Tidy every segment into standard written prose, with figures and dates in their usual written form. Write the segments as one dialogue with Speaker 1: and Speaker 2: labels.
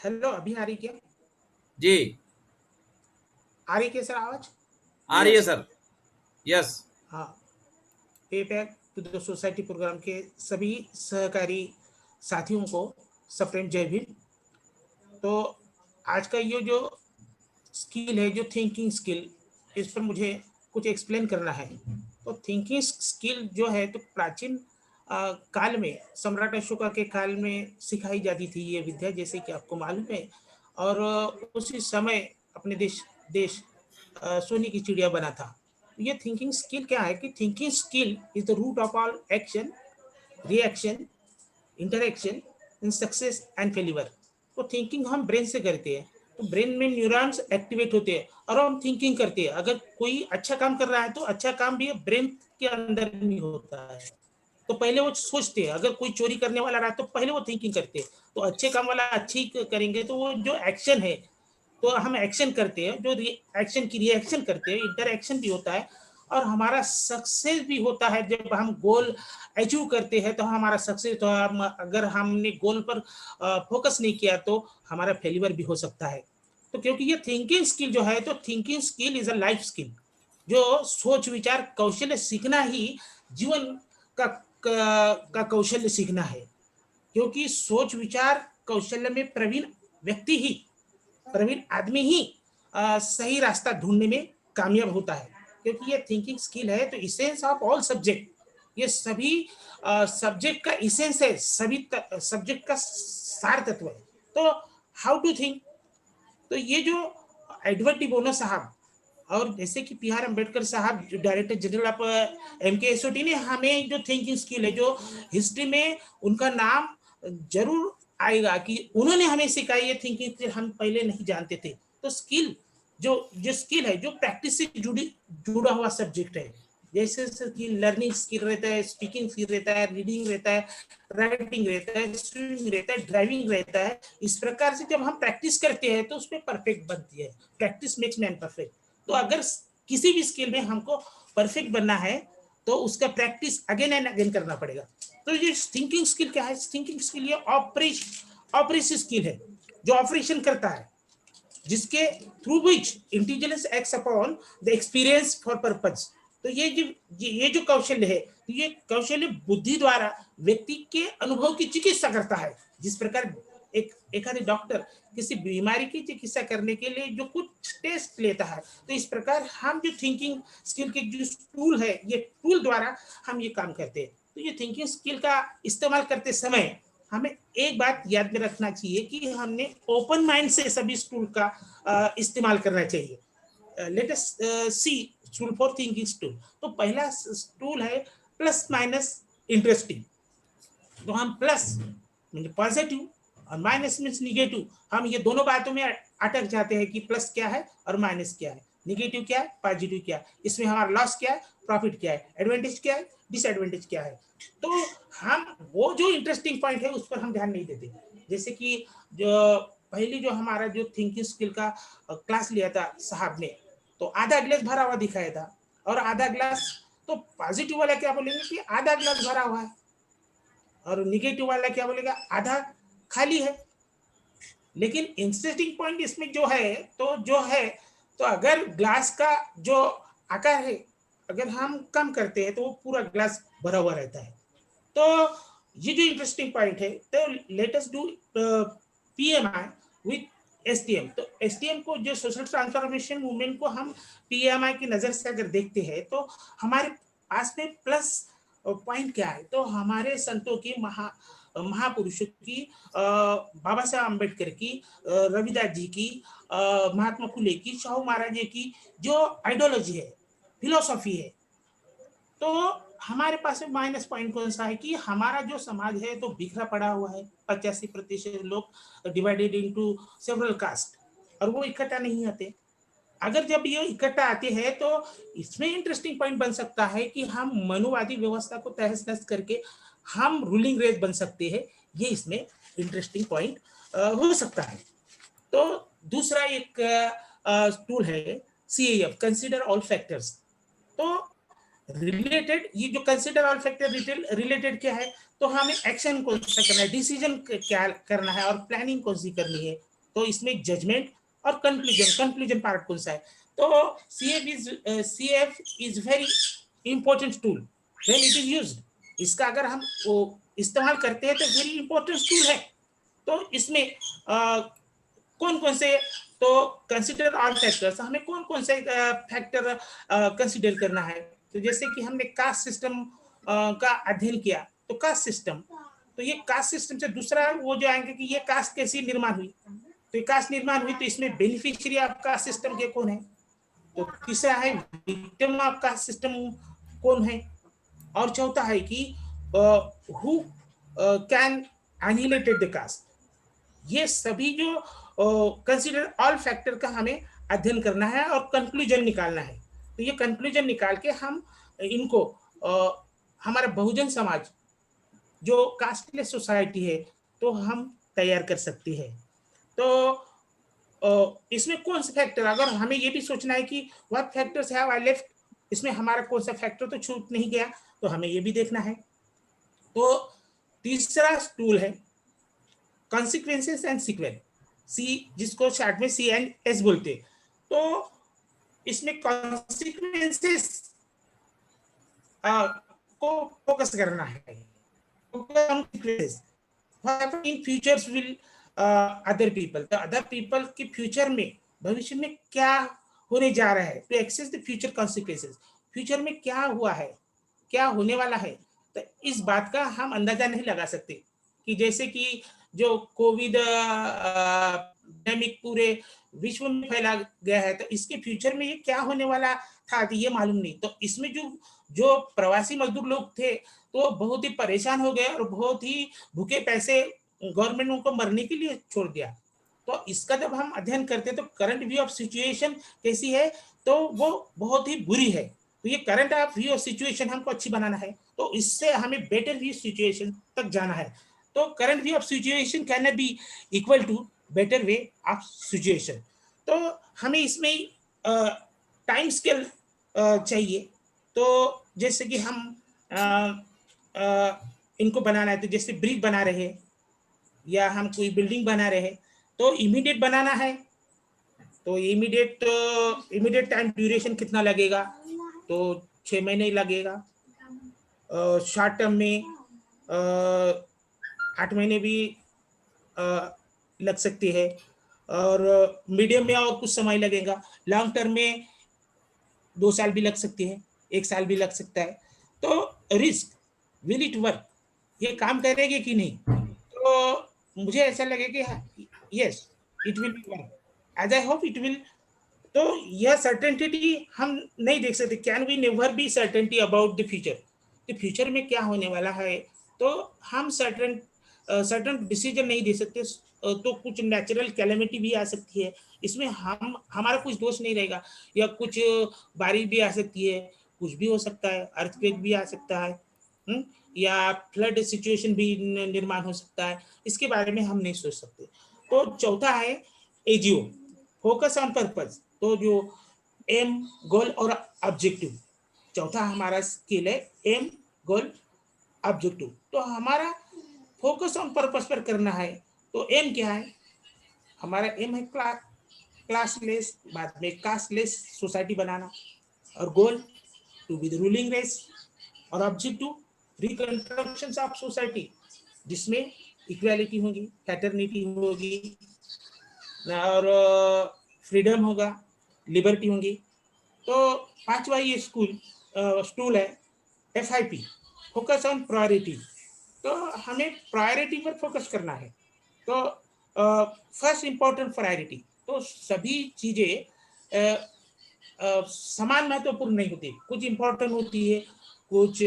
Speaker 1: Hello, अभी आ रही क्या?
Speaker 2: जी।
Speaker 1: आ रही क्या सर आवाज?
Speaker 2: आ रही है
Speaker 1: क्लियर?
Speaker 2: सर। यस।
Speaker 1: हाँ। Pay back to the society program के सभी सहकारी साथियों को सप्रेम जय भीम। तो आज का ये जो स्किल है, जो थिंकिंग स्किल, इस पर मुझे कुछ एक्सप्लेन करना है। तो थिंकिंग स्किल जो है तो प्राचीन काल में सम्राट अशोका के काल में सिखाई जाती थी ये विद्या, जैसे कि आपको मालूम है। और उसी समय अपने देश सोने की चिड़िया बना था। ये थिंकिंग स्किल क्या है कि thinking skill is the root of all action, reaction, interaction in success and failure. तो थिंकिंग हम ब्रेन से करते हैं। तो ब्रेन में न्यूरॉन्स एक्टिवेट होते हैं और हम थिंकिंग करते हैं। अगर कोई अच्छा काम कर रहा है तो अच्छा काम भी ब्रेन के अंदर नहीं होता है। तो पहले वो सोचते हैं, अगर कोई चोरी करने वाला रहा तो पहले वो थिंकिंग करते हैं। तो अच्छे काम वाला अच्छी करेंगे, तो वो जो एक्शन है, तो हम एक्शन करते हैं, जो एक्शन की रिएक्शन करते हैं, इंटरएक्शन भी होता है। और हमारा सक्सेस भी होता है। जब हम गोल अचीव करते हैं तो हमारा सक्सेस, तो हम अगर हमने गोल पर फोकस नहीं किया तो हमारा फेलियर भी हो सकता है। तो क्योंकि ये थिंकिंग स्किल जो है, तो thinking skill is a life skill. जो सोच विचार कौशल्य सीखना ही जीवन का कौशल्य सीखना है। क्योंकि सोच विचार कौशल्य में प्रवीण आदमी ही सही रास्ता ढूंढने में कामयाब होता है। क्योंकि ये थिंकिंग स्किल है तो इसेंस ऑफ ऑल सब्जेक्ट, ये सभी सब्जेक्ट का इसेंस है, सभी सब्जेक्ट का सार तत्व है। तो हाउ टू थिंक, तो ये जो एडवर्ड डी बोनो साहब और जैसे कि पी आर अम्बेडकर साहब, जो डायरेक्टर जनरल ऑफ एम के एस ओ टी ने हमें जो थिंकिंग स्किल है, जो हिस्ट्री में उनका नाम जरूर आएगा कि उन्होंने हमें सिखाई ये थिंकिंग स्किल, हम पहले नहीं जानते थे। तो स्किल, जो जो स्किल है, जो प्रैक्टिस से जुड़ा हुआ सब्जेक्ट है। जैसे कि लर्निंग स्किल रहता है, स्पीकिंग स्किल रहता है, रीडिंग रहता है, राइटिंग रहता है, स्विमिंग रहता है, ड्राइविंग रहता है। इस प्रकार से जब हम प्रैक्टिस करते हैं तो उसमें परफेक्ट बनती है। Practice makes man perfect. तो अगर किसी भी स्किल में हमको परफेक्ट बनना है तो उसका प्रैक्टिस अगेन एंड अगेन करना पड़ेगा। तो ये थिंकिंग स्किल क्या है? थिंकिंग स्किल ये ऑपरेशन स्किल है, जो ऑपरेशन करता है, जिसके through which intelligence acts upon the experience for purpose. तो ये जो कौशल्य है, तो ये कौशल्य बुद्धि द्वारा व्यक्ति के अनुभव की चिकित्सा करता है। जिस प्रकार एक आदि डॉक्टर किसी बीमारी की चिकित्सा करने के लिए जो कुछ टेस्ट लेता है, तो इस प्रकार हम जो थिंकिंग स्किल के जो टूल है, ये टूल द्वारा हम ये काम करते हैं। तो ये थिंकिंग स्किल का इस्तेमाल करते समय हमें एक बात याद में रखना चाहिए कि हमने ओपन माइंड से सभी टूल का इस्तेमाल करना चाहिए। Let us see tool for thinking tool. तो पहला टूल है प्लस माइनस इंटरेस्टिंग। तो हम प्लस मीन पॉजिटिव और माइनस मीन्स निगेटिव, हम ये दोनों बातों में अटक जाते हैं कि प्लस क्या है और माइनस क्या है, निगेटिव क्या है, पॉजिटिव क्या है, इसमें हमारा लॉस क्या है, प्रॉफिट क्या है, एडवांटेज क्या है, डिसएडवांटेज क्या है। तो हम वो जो इंटरेस्टिंग पॉइंट है उस पर हम ध्यान नहीं देते। जैसे कि जो पहली जो हमारा जो थिंकिंग स्किल का क्लास लिया था साहब ने, तो आधा गिलास भरा हुआ दिखाया था और आधा गिलास, तो पॉजिटिव वाला क्या बोलेंगे कि आधा गिलास भरा हुआ है, और निगेटिव वाला क्या बोलेगा आधा खाली है। लेकिन इंटरेस्टिंग पॉइंट इसमें जो है, तो अगर ग्लास का जो आकार है, अगर हम कम करते हैं तो वो पूरा ग्लास भरा हुआ रहता है। तो ये जो इंटरेस्टिंग पॉइंट है, तो let us do PMI with STM. तो एसटीएम को, जो सोशल ट्रांसफॉर्मेशन मूवमेंट को हम पीएमआई की नजर से अगर देखते हैं, तो हमारे पास में प्लस पॉइंट क्या है? तो हमारे संतों की महापुरुषों की, बाबा साहब अम्बेडकर की, रविदास जी की, महात्मा फुले की, शाहू महाराज जी की जो आइडियोलॉजी है, फिलोसॉफी है। तो हमारे पास में माइनस पॉइंट कौन सा है कि हमारा जो समाज है तो बिखरा पड़ा हुआ है। 85% लोग डिवाइडेड इनटू सेवरल कास्ट, और वो इकट्ठा नहीं आते। अगर जब ये इकट्ठा आते हैं तो इसमें इंटरेस्टिंग पॉइंट बन सकता है कि हम मनुवादी व्यवस्था को तहस नहस करके हम रूलिंग रेस बन सकते हैं। ये इसमें इंटरेस्टिंग पॉइंट हो सकता है। तो दूसरा एक टूल है CAF, कंसीडर ऑल फैक्टर्स। तो रिलेटेड, ये जो कंसीडर ऑल फैक्टर रिलेटेड क्या है? तो हमें एक्शन कौन सा करना है, डिसीजन क्या करना है, और प्लानिंग कौन सी करनी है। तो इसमें जजमेंट और कंक्लूजन पार्ट कौन सा है? तो CF is very important tool when it is used. इसका अगर हम वो इस्तेमाल करते हैं तो वेरी इंपॉर्टेंट टूल है। तो इसमें कौन कौन से, तो कंसिडर ऑल फैक्टर्स, हमें कौन कौन से फैक्टर कंसिडर करना है? तो जैसे कि हमने कास्ट सिस्टम का अध्ययन किया, तो कास्ट सिस्टम, तो ये कास्ट सिस्टम से दूसरा वो जो आएंगे कि ये कास्ट कैसी निर्माण हुई, तो ये कास्ट निर्माण हुई तो इसमें बेनिफिशियरी ऑफ कास्ट सिस्टम के कौन है? तो तीसरा है विक्टिम ऑफ कास्ट सिस्टम कौन है? और चौथा है कि who can annihilated the caste. ये सभी जो कंसीडर ऑल फैक्टर का हमें अध्ययन करना है और कंक्लूजन निकालना है। तो ये कंक्लूजन निकाल के हम इनको हमारा बहुजन समाज जो कास्टलेस सोसाइटी है तो हम तैयार कर सकती है। तो इसमें कौन सा फैक्टर, अगर हमें ये भी सोचना है कि what factors have I left, इसमें हमारा कौन सा फैक्टर तो छूट नहीं गया, तो हमें ये भी देखना है। तो तीसरा टूल है कॉन्सिक्वेंसेस एंड सीक्वेंस, सी जिसको शार्ट में सी एंड एस बोलते। तो इसमें कॉन्सिक्वेंसेस को फोकस करना है। In futures will other people, तो अदर पीपल के फ्यूचर में, भविष्य में क्या होने जा रहा है, to access the future consequences, future में क्या हुआ है, क्या होने वाला है। तो इस बात का हम अंदाजा नहीं लगा सकते कि जैसे कि जो कोविड पेंडेमिक पूरे विश्व में फैला गया है, तो इसके फ्यूचर में ये क्या होने वाला था तो ये मालूम नहीं। तो इसमें जो जो प्रवासी मजदूर लोग थे तो बहुत ही परेशान हो गए और बहुत ही भूखे पैसे गवर्नमेंट ने उनको मरने के लिए छोड़ दिया। तो इसका जब हम अध्ययन करते तो करंट व्यू ऑफ सिचुएशन कैसी है, तो वो बहुत ही बुरी है। तो ये current of view of situation हमको अच्छी बनाना है, तो इससे हमें बेटर व्यू सिचुएशन तक जाना है। तो current view of situation can be equal to better way of situation. तो हमें इसमें टाइम स्केल चाहिए। तो जैसे कि हम इनको बनाना है, तो जैसे ब्रिज बना रहे हैं या हम कोई बिल्डिंग बना रहे हैं, तो इमीडिएट बनाना है, तो इमीडिएट टाइम ड्यूरेशन कितना लगेगा, तो 6 महीने लगेगा। शॉर्ट टर्म में 8 महीने भी लग सकती है, और मीडियम में और कुछ समय लगेगा, लॉन्ग टर्म में 2 साल भी लग सकती है, 1 साल भी लग सकता है। तो रिस्क, विल इट वर्क, ये काम करेगी कि नहीं? तो मुझे ऐसा लगे कि yes it will be work, as I hope it will. तो यह सर्टेनिटी हम नहीं देख सकते, can we never be certainty about the future, कि फ्यूचर में क्या होने वाला है। तो हम सर्टन डिसीजन नहीं दे सकते। तो कुछ नेचुरल कैलेमिटी भी आ सकती है, इसमें हम हमारा कुछ दोष नहीं रहेगा, या कुछ बारिश भी आ सकती है, कुछ भी हो सकता है, अर्थक्वेक भी आ सकता है, या फ्लड सिचुएशन भी निर्माण हो सकता है, इसके बारे में हम नहीं सोच सकते। तो चौथा है एजीओ, फोकस ऑन पर्पस, तो जो एम, गोल और ऑब्जेक्टिव, चौथा हमारा स्किल है एम, गोल, ऑब्जेक्टिव। तो हमारा फोकस ऑन पर्पस पर करना है। तो एम क्या है? हमारा एम है क्लासलेस, बाद में कास्टलेस सोसाइटी बनाना, और goal to be the ruling race, और ऑब्जेक्टिव रिकंस्ट्रक्शन ऑफ सोसाइटी, जिसमें इक्वालिटी होगी, फैटर्निटी होगी, और फ्रीडम होगा, लिबर्टी होंगी। तो पांचवा ये स्टूल है FIP, फोकस ऑन प्रायोरिटी। तो हमें प्रायोरिटी पर फोकस करना है। तो फर्स्ट इंपॉर्टेंट प्रायोरिटी, तो सभी चीजें समान महत्वपूर्ण नहीं होती, कुछ इंपॉर्टेंट होती है, कुछ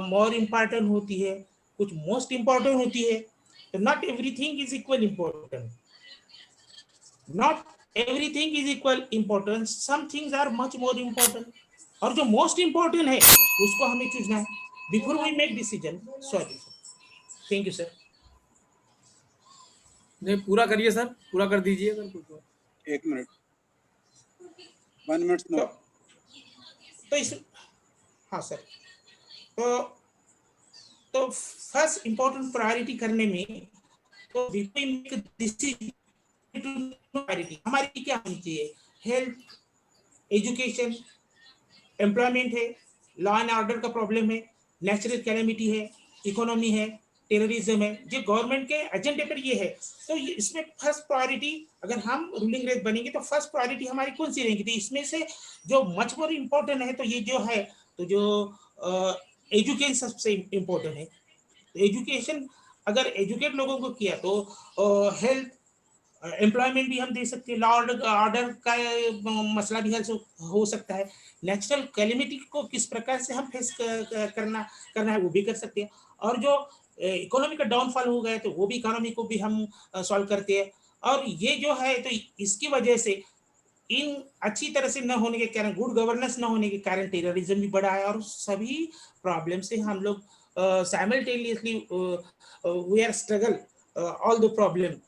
Speaker 1: मोर इम्पॉर्टेंट होती है, कुछ मोस्ट इम्पॉर्टेंट होती है। तो not everything is equal important, not everything is equal important, some things are much more important, और जो मोस्ट इम्पोर्टेंट है उसको हमें चूजना है before we make decision. Sorry, thank you sir.
Speaker 2: नहीं, पूरा करिए सर, पूरा कर दीजिए अगर कुछ हो।
Speaker 3: 1 मिनट, 1 मिनट
Speaker 1: तो,
Speaker 3: मोर।
Speaker 1: तो इस, हाँ सर, तो फर्स्ट इंपॉर्टेंट प्रायोरिटी करने में, तो डिसीजन प्रायोरिटी हमारी क्या होनी चाहिए, हेल्थ, एजुकेशन, एम्प्लॉयमेंट है, लॉ एंड ऑर्डर का प्रॉब्लम है, नेचुरल कैलेमिटी है, इकोनॉमी है, टेररिज्म है, जो गवर्नमेंट के एजेंडे पर ये है। तो इसमें फर्स्ट प्रायोरिटी अगर हम रूलिंग रेस बनेंगे तो फर्स्ट प्रायोरिटी हमारी कौन सी रहेगी, तो इसमें से जो मच मोर इम्पोर्टेंट है तो ये जो है, तो जो एजुकेशन सबसे इम्पोर्टेंट है। तो एजुकेशन अगर एजुकेट लोगों को किया तो हेल्थ, एम्प्लॉयमेंट भी हम दे सकते हैं, लॉ ऑर्डर का मसला भी हल हो सकता है, नेचुरल कैलेमिटी को किस प्रकार से हम फेस करना है वो भी कर सकते हैं, और जो इकोनॉमी का डाउनफॉल हो गया तो वो भी इकोनॉमी को भी हम सॉल्व करते हैं। और ये जो है तो इसकी वजह से इन अच्छी तरह से न होने के कारण, गुड गवर्नेंस न होने के कारण टेररिज्म भी बढ़ा है, और सभी प्रॉब्लम से हम लोग simultaneously we are struggle all the problem.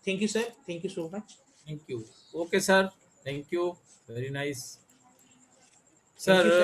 Speaker 1: Thank you, sir. Thank you so much.
Speaker 2: Thank you. Okay sir, thank you, very nice
Speaker 1: Thank you,
Speaker 2: सर।
Speaker 1: sir.